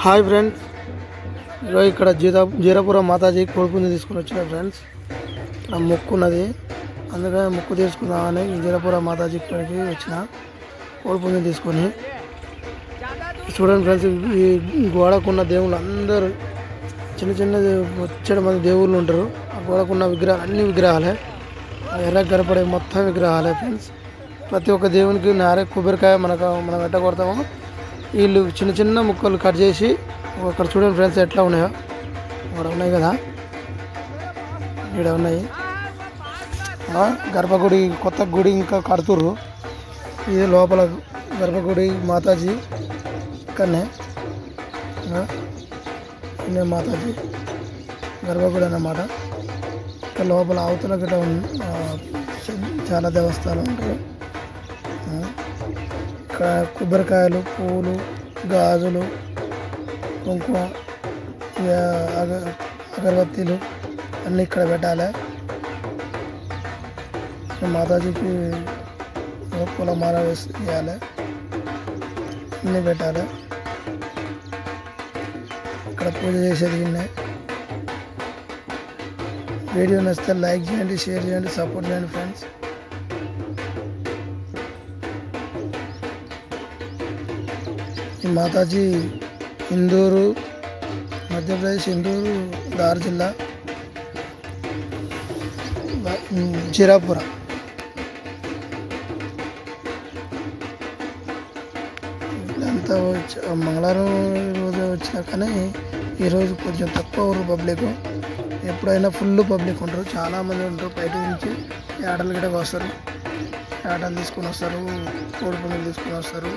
Hi friends, ఈరోజు ఇక్కడ జీరాపురం మాతాజీ కోడిపుంజు తీసుకుని వచ్చిన ఫ్రెండ్స్. ఇక్కడ మొక్కు ఉన్నది, అందుకని మొక్కు తీసుకుందామని జీరాపురం మాతాజీ ఇక్కడికి వచ్చిన కోడిపుంజు తీసుకొని. చూడండి ఫ్రెండ్స్, ఈ గోడకున్న దేవుళ్ళు అందరూ చిన్న చిన్న వచ్చేట మంది దేవుళ్ళు ఉంటారు. ఆ గోడకున్న విగ్రహాలు అన్ని విగ్రహాలే, ఎర్ర గడపడే మొత్తం విగ్రహాలే ఫ్రెండ్స్. ప్రతి ఒక్క దేవునికి నారే కొబ్బరికాయ మనం ఎట్ట కొడతామో వీళ్ళు చిన్న చిన్న ముక్కలు కట్ చేసి అక్కడ చూడండి ఫ్రెండ్స్ ఎట్లా ఉన్నాయో. ఇక్కడ ఉన్నాయి కదా, ఇక్కడ ఉన్నాయి. గర్భగుడి కొత్త గుడి ఇంకా కడుతుర్రు. ఇది లోపల గర్భగుడి మాతాజీ ఇక్కడనే మాతాజీ గర్భగుడి అన్నమాట. ఇక్కడ లోపల అవతల గిట్ట చాలా దేవస్థానాలు ఉంటాయి. ఇక్కడ కొబ్బరికాయలు, పువ్వులు, గాజులు, కుంకుమ, అగరబత్తీలు అన్నీ ఇక్కడ పెట్టాలి. మాతాజీకి పూలమాల వేయాలి, అన్నీ పెట్టాలి. ఇక్కడ పూజ చేసేది ఉన్నాయి. వీడియో నచ్చితే లైక్ చేయండి, షేర్ చేయండి, సపోర్ట్ చేయండి ఫ్రెండ్స్. ఈ మాతాజీ ఇందూరు, మధ్యప్రదేశ్, ఇందూరు, ధార్ జిల్లా, జీరాపురం. ఇదంతా మంగళవారం రోజు వచ్చినా కానీ ఈరోజు కొంచెం తక్కువ పబ్లిక్. ఎప్పుడైనా ఫుల్ పబ్లిక్ ఉంటారు, చాలామంది ఉంటారు. బయట నుంచి ఆటలు గిట్ట వస్తారు, ఆటలు తీసుకొని వస్తారు, కోడిపుంజులు తీసుకొని వస్తారు.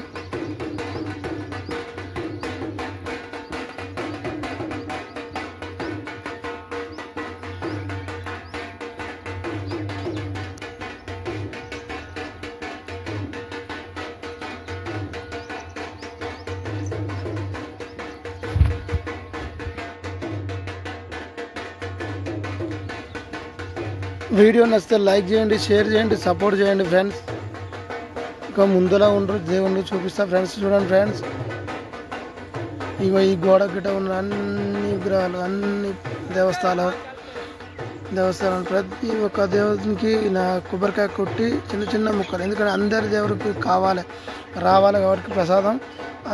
వీడియో నచ్చితే లైక్ చేయండి, షేర్ చేయండి, సపోర్ట్ చేయండి ఫ్రెండ్స్. ఇంకా ముందులా ఉండరు దేవుళ్ళు చూపిస్తా ఫ్రెండ్స్. చూడండి ఫ్రెండ్స్, ఈ గోడ గిట్ట ఉన్న అన్ని విగ్రహాలు, అన్ని దేవస్థానాలు ప్రతి ఒక్క దేవునికి నా కొబ్బరికాయ కొట్టి చిన్న చిన్న ముక్కలు, ఎందుకంటే అందరి దేవుడికి రావాలి కాబట్టి ప్రసాదం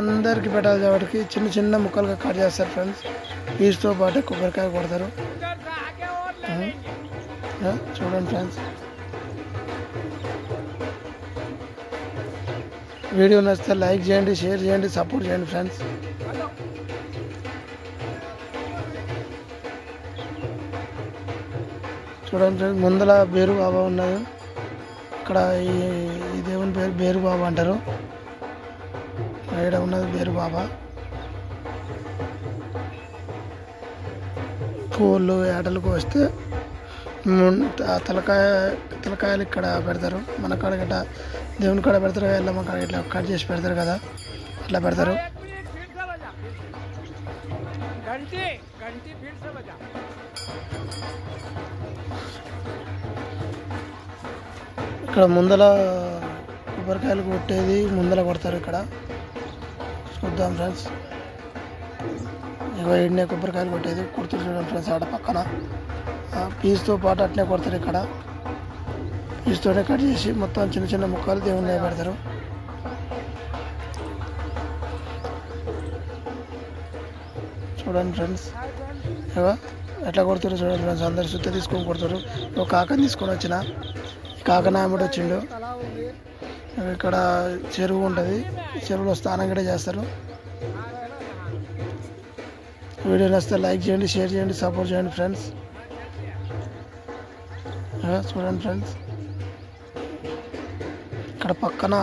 అందరికి పెట్టాలి కాబట్టి చిన్న చిన్న ముక్కలుగా కట్ చేస్తారు ఫ్రెండ్స్. పీస్తో పాటు కొబ్బరికాయ కొడతారు. చూడండి ఫ్రెండ్స్, వీడియో నచ్చితే లైక్ చేయండి, షేర్ చేయండి, సపోర్ట్ చేయండి ఫ్రెండ్స్. చూడండి ఫ్రెండ్స్, ముందల బేరు బాబా ఉన్నది. ఇక్కడ ఈ దేవుని పేరు బేరు బాబా అంటారు. ఇక్కడ ఉన్నది బేరు బాబా. పూలు ఆటలకు వస్తే తలకాయలు ఇక్కడ పెడతారు. మన కాడ గట్ట దేవుని కాడ పెడతారు, ఎల్లమ్మ కాడ ఇట్లా కట్ చేసి పెడతారు కదా, అట్లా పెడతారు. ఇక్కడ ముందల కొబ్బరికాయలు కొట్టేది ముందల కొడతారు. ఇక్కడ చూద్దాం ఫ్రెండ్స్, ఇగో ఈడనే కొబ్బరికాయలు కొట్టేది కొడుతారు. చూడండి ఫ్రెండ్స్, ఆడ పక్కన పీస్తో పాటు అట్లే కొడతారు. ఇక్కడ పీస్తోనే కట్ చేసి మొత్తం చిన్న చిన్న ముక్కలు దేవుని పెడతారు. చూడండి ఫ్రెండ్స్, ఎట్లా కొడతారు చూడండి ఫ్రెండ్స్. అందరు సుత్త తీసుకొని కొడతారు. ఒక కాకని తీసుకొని వచ్చిన, కాకనాయముడు వచ్చిండు. ఇక్కడ చెరువు ఉంటుంది, చెరువులో స్నానం కూడా చేస్తారు. వీడియో నచ్చితే లైక్ చేయండి, షేర్ చేయండి, సపోర్ట్ చేయండి ఫ్రెండ్స్. చూడండి ఫ్రెండ్స్, ఇక్కడ పక్కన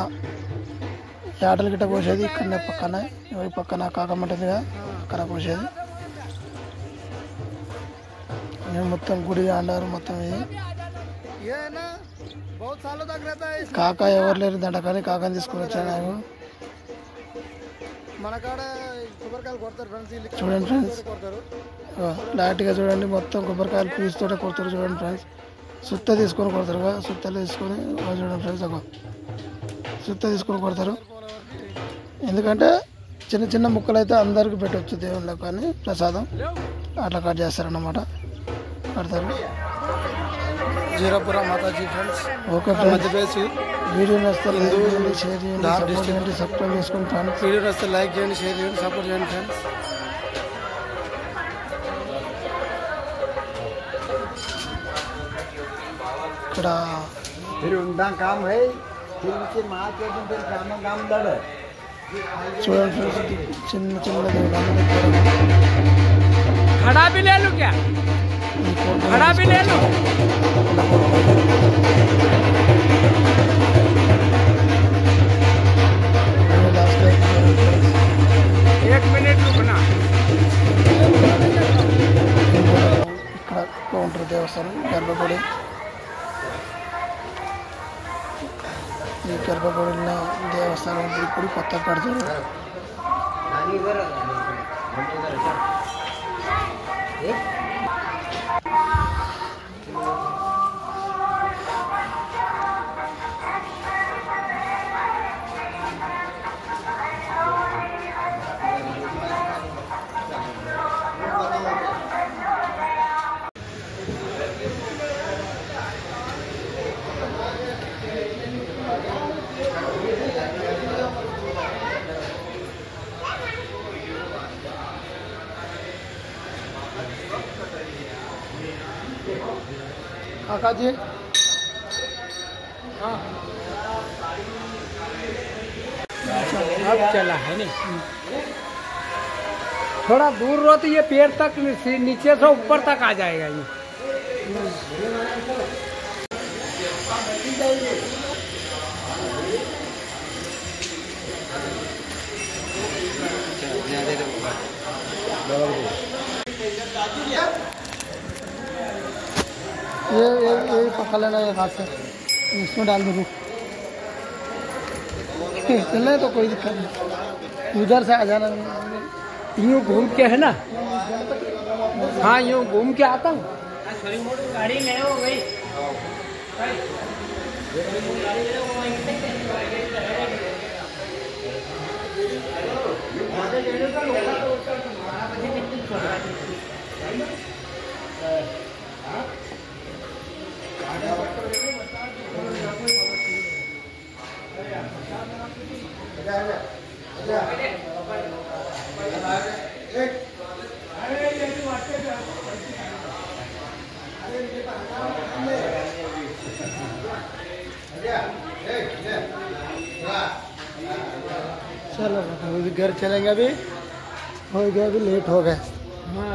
ఆటలు గిట్ట కోసేది ఇక్కడనే పక్కన కాకమంటదిగా అక్కడ కోసేది. మొత్తం గుడి ఆడారు మొత్తం. ఇది కాక ఎవరు లేరు దండ, కానీ కాకని తీసుకొని వచ్చాను నేను. చూడండి ఫ్రెండ్స్, లైట్గా చూడండి, మొత్తం కొబ్బరికాయలు పీస్తోటే కొడతారు. చూడండి ఫ్రెండ్స్, సుత్త తీసుకొని కొడతారు కదా, సుత్తలు తీసుకొని చూడండి ఫ్రెండ్స్, సుత్త తీసుకొని కొడతారు. ఎందుకంటే చిన్న చిన్న ముక్కలు అయితే అందరికి పెట్టవచ్చు దేవుళ్ళకి, కానీ ప్రసాదం అట్లా కట్ చేస్తారన్నమాట, కడతారు. Jeerapuram Mataji friends. Okay friends, video నచ్చితే లైక్ చేయండి, షేర్ చేయండి, సపోర్ట్ చేయండి, సబ్స్క్రైబ్ చేసుకోండి ఫ్రెండ్స్. వీడియో నచ్చితే లైక్ చేయండి, షేర్ చేయండి, సపోర్ట్ చేయండి ఫ్రెండ్స్. ఇక్కడ చూడండి ఫ్రెండ్స్, చిన్న చిన్న खड़ा भी ले लूं क्या? खड़ा भी ले लूं? एक मिनट रुकना. ఇక్కడ కౌంటర్ దేవస్థానం గర్భగుడి. ఈ గర్భగుడిలో దేవస్థానం ఇప్పుడు కొత్త కడతారు. काका जी, हाँ अब चला है नहीं, थोड़ा दूर रहो तो ये पैर तक नीचे से ऊपर तक आ जाएगा ये. ये पकड़ लेना एक हाथ से, इसमें डाल दो. चलना है तो कोई दिक्कत नहीं, उधर से आ जाना. यूँ घूम के है ना, हाँ यूँ घूम के आता हूँ. गाड़ी नहीं हो गई. चलो घर चलेंगे, अभी हो गया, अभी लेट हो गए. हाँ.